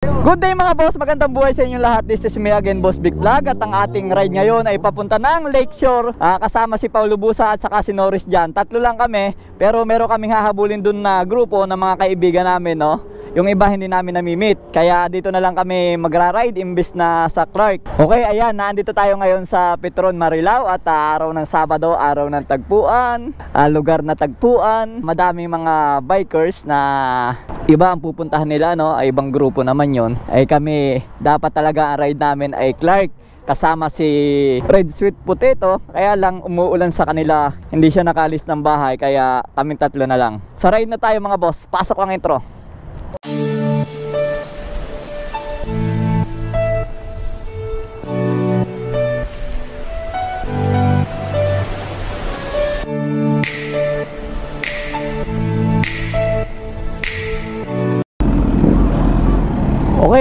Good day mga boss, magandang buhay sa inyong lahat. This is me again, Boss Big Vlog. At ang ating ride ngayon ay papunta ng Lakeshore, kasama si Paulo Busa at saka si Norris dyan. Tatlo lang kami, pero meron kaming hahabulin dun na grupo ng mga kaibigan namin, no? Yung iba hindi namin namimit, kaya dito na lang kami magra-ride imbis na sa Clark. Okay, ayan, nandito tayo ngayon sa Petron, Marilao. At araw ng Sabado, araw ng tagpuan, lugar na tagpuan. Madaming mga bikers na iba ang pupuntahan nila, no? Ay ibang grupo naman yon. Ay kami, dapat talaga ang ride namin ay Clark, kasama si Red Sweet Potato. Kaya lang umuulan sa kanila, hindi siya nakalis ng bahay, kaya kaming tatlo na lang. Sa ride na tayo mga boss, pasok ang intro.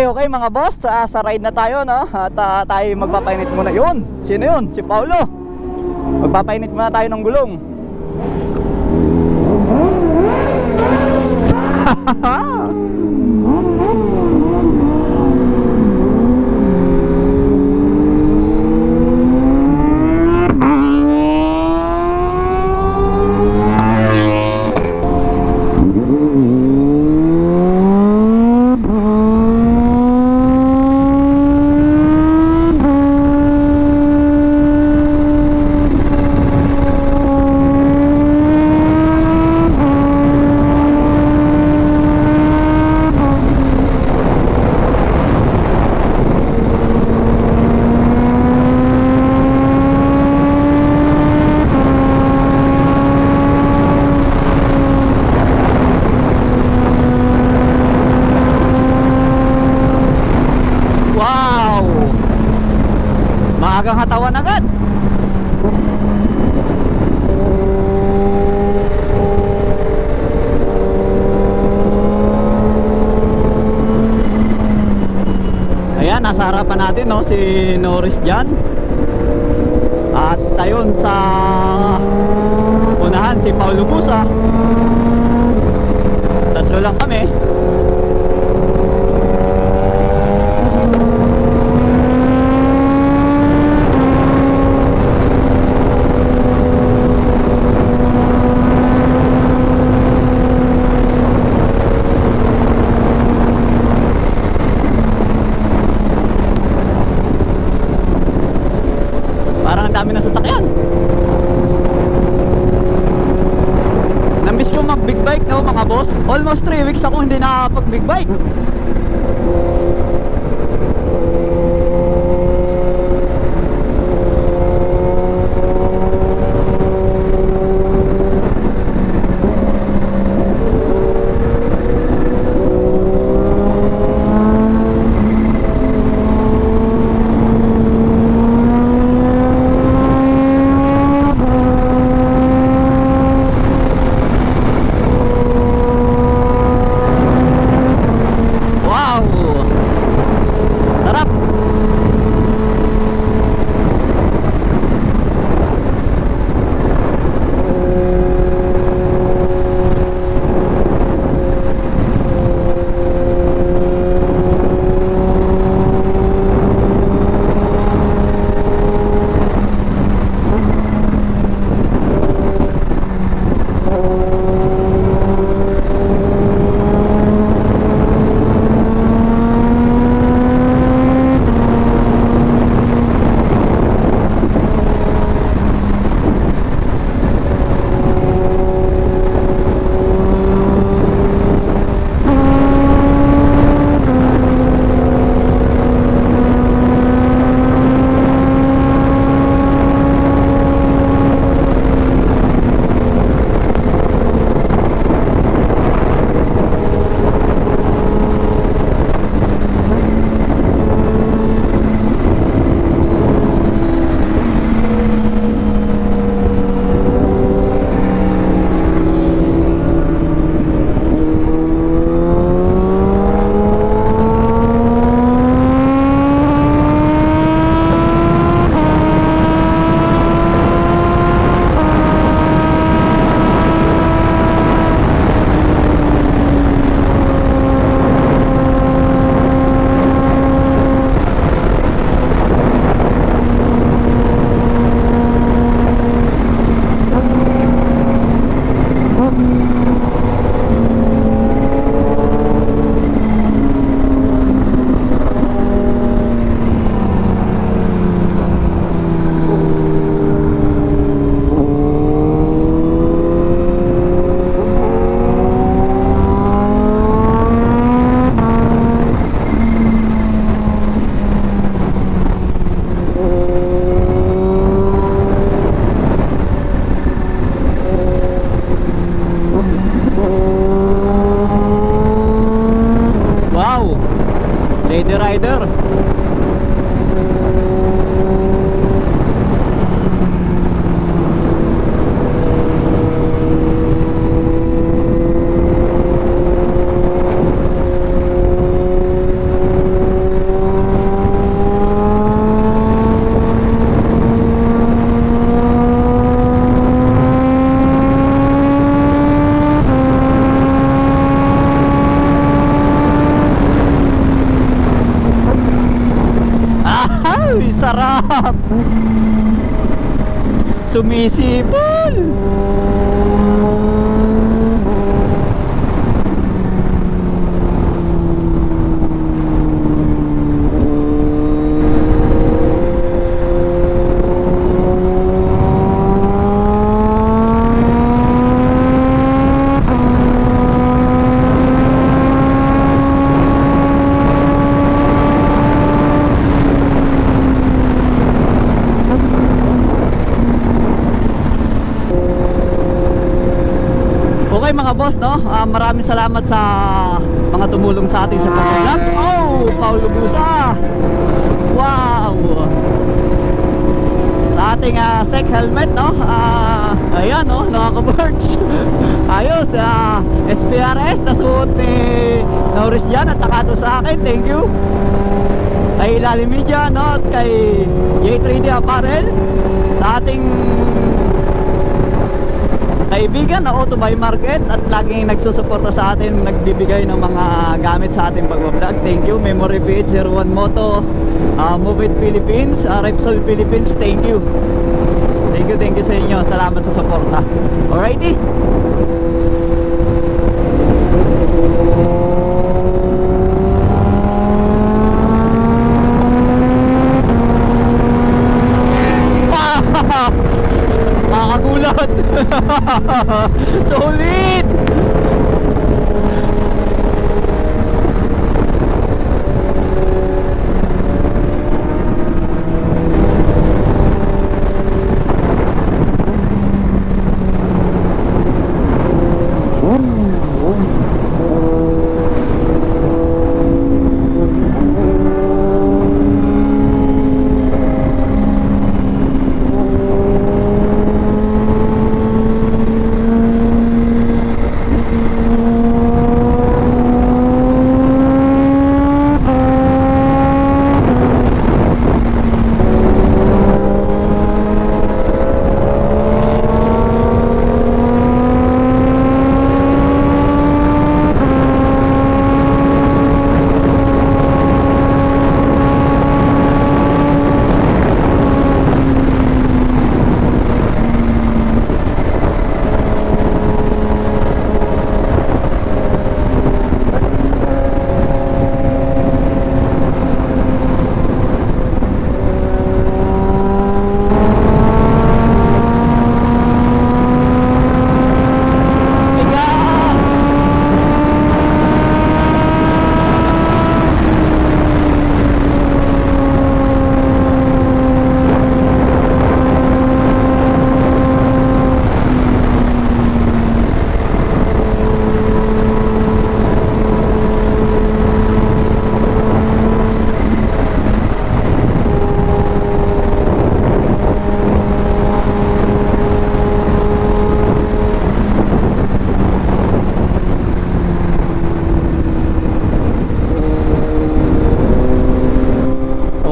Okay mga boss, sa ride na tayo, no? At tayo magpapainit muna. Yun, sino yun? Si Paulo. Magpapainit muna tayo ng gulong. Maagang hatawan agad. Ayan, nasa harapan natin, no, si Norris dyan. At ayun, sa unahan si Paulo Busa. Tatlo lang kami. Dami na sasakyan. Nambis ko mag big bike, no mga boss. Almost 3 weeks ako hindi nakapag big bike. Lady Rider. Sarap! Sumisipol! Mga boss, no? Maraming salamat sa mga tumulong sa ating sa pag-vlog. Oh, Paulo Busa. Wow. Sa ating sec helmet, no? Ayan, no? Nakaka-merch. Ayos, SPRS na suot ni Norris dyan at saka to sa akin. Thank you. Kay Ilalim Media, no? At kay J3D Apparel. Sa ating kaibigan na Auto Buy Market at laging nagsusuporta sa atin, nagbibigay ng mga gamit sa ating pag-vlog. Thank you. Memory Page, 01 Moto, Move It Philippines, Repsol Philippines. Thank you. Thank you sa inyo. Salamat sa suporta. Alrighty. Nakakagulat. Solid.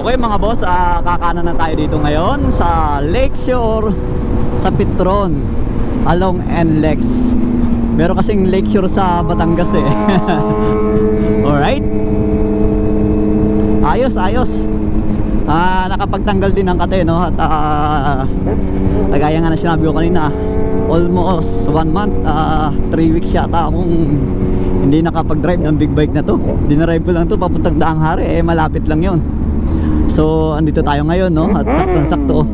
Okay mga boss, kakanan na tayo dito ngayon sa Lakeshore sa Petron along NLEX. Meron kasing Lakeshore sa Batangas eh. Alright. Ayos. Nakapagtanggal din ng kate, no? At kagaya nga na sinabi ko kanina, almost 1 month, 3 weeks yata akong hindi nakapag-drive ng big bike na to. Dinarive ko lang to papuntang Daang Hari, malapit lang yon. So andito tayo ngayon, no? At saktong-sakto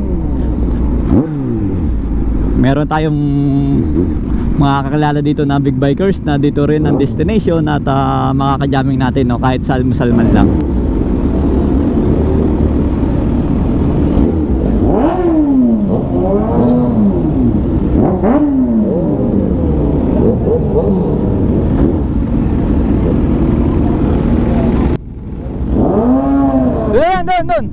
meron tayong mga kakilala dito na big bikers na dito rin ang destination at makaka-jamming natin, no? Kahit salmo-salman lang. yan dun.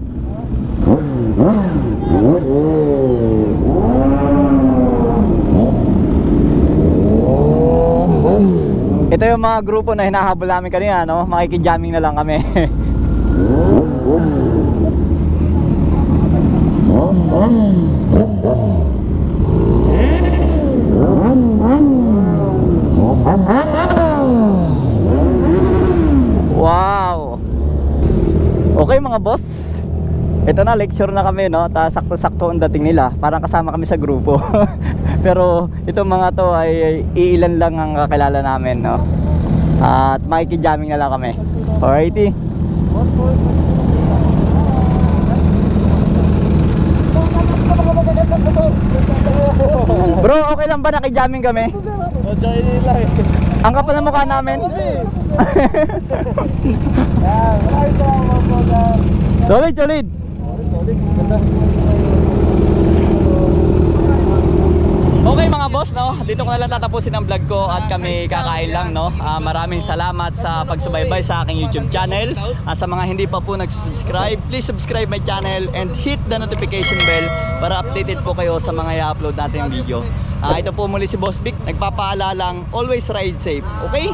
Ito yung mga grupo na hinahabol namin kanina, no? Makikijaming na lang kami. Wow. Okay mga boss, ito na, lecture na kami, no? Sakto-sakto ang dating nila. Parang kasama kami sa grupo. Pero itong mga to ay iilan lang ang kakilala namin, no? At makikijaming na lang kami. Alrighty. Bro, okay lang ba nakijaming kami? Ang kapal ng mukha namin. Solid, solid. Okay mga boss, no? Dito ko na lang tatapusin ang vlog ko at kami kakain lang, no? Maraming salamat sa pagsubaybay sa aking YouTube channel. Sa mga hindi pa po nagsusubscribe, please subscribe my channel and hit the notification bell para updated po kayo sa mga i-upload natin video. Ito po muli si Boss Vic, nagpapaalalang always ride safe, okay?